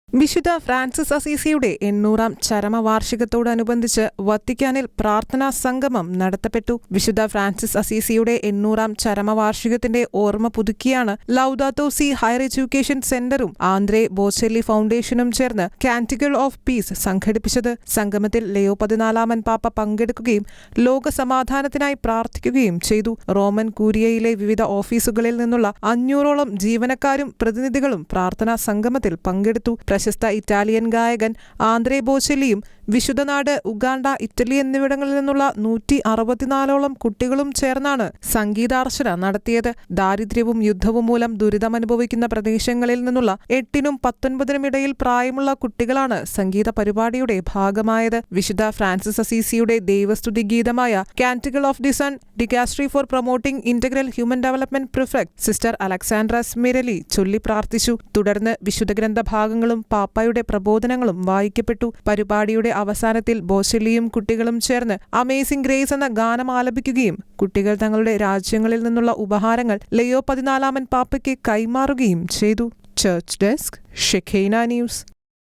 വിശുദ്ധ ഫ്രാൻസിസ് അസീസിയുടെ 800-ാം ചരമവാർഷികത്തോടനുബന്ധിച്ച് വത്തിക്കാനിൽ പ്രാർത്ഥനാ സംഗമം നടത്തപ്പെട്ടു. വിശുദ്ധ ഫ്രാൻസിസ് അസീസിയുടെ 800-ാം ചരമവാർഷികത്തിന്റെ ഓർമ്മ പുതുക്കിയാണ് ലൗദാത്തോ സി ഹയർ എഡ്യൂക്കേഷൻ സെന്ററും ആന്ദ്രേ ബോച്ചെല്ലി ഫൗണ്ടേഷനും ചേർന്ന് കാന്റിക്കിൾ ഓഫ് പീസ് സംഘടിപ്പിച്ചത്. സംഗമത്തിൽ ലിയോ 14 പാപ്പ പങ്കെടുക്കുകയും ലോക സമാധാനത്തിനായി പ്രാർത്ഥിക്കുകയും ചെയ്തു. റോമൻ കൂരിയയിലെ വിവിധ ഓഫീസുകളിൽ നിന്നുള്ള 500ഓളം ജീവനക്കാരും പ്രതിനിധികളും പ്രാർത്ഥനാ സംഗമത്തിൽ പങ്കെടുത്തു. പ്രശസ്ത ഇറ്റാലിയൻ ഗായകൻ ആന്ദ്രേ ബോച്ചെല്ലിയും വിശുദ്ധനാട്, ഉഗാണ്ട, ഇറ്റലി എന്നിവിടങ്ങളിൽ നിന്നുള്ള 164ഓളം കുട്ടികളും ചേർന്നാണ് സംഗീതാർച്ചന നടത്തിയത്. ദാരിദ്ര്യവും യുദ്ധവും മൂലം ദുരിതമനുഭവിക്കുന്ന പ്രദേശങ്ങളിൽ നിന്നുള്ള 8നും 19നും ഇടയിൽ പ്രായമുള്ള കുട്ടികളാണ് സംഗീത പരിപാടിയുടെ ഭാഗമായത്. വിശുദ്ധ ഫ്രാൻസിസ് അസീസിയുടെ ദൈവസ്തുതി ഗീതമായ Canticle of the Sun Dicastery for Promoting Integral Human Development prefect sister Alexandra Smerilli ചൊല്ലി പ്രാർത്ഥിച്ചു. തുടർന്ന് വിശുദ്ധ ഗ്രന്ഥഭാഗങ്ങളും പാപ്പായുടെ പ്രബോധനങ്ങളും വായിക്കപ്പെട്ടു. പരിപാടിയുടെ അവസാനത്തിൽ ബോച്ചെല്ലിയും കുട്ടികളും ചേർന്ന് അമേസിംഗ് ഗ്രേസ് എന്ന ഗാനം ആലപിക്കുകയും കുട്ടികൾ തങ്ങളുടെ രാജ്യങ്ങളിൽ നിന്നുള്ള ഉപഹാരങ്ങൾ ലിയോ 14 പാപ്പയ്ക്ക് കൈമാറുകയും ചെയ്തു. Church desk, ഷെഖൈന news.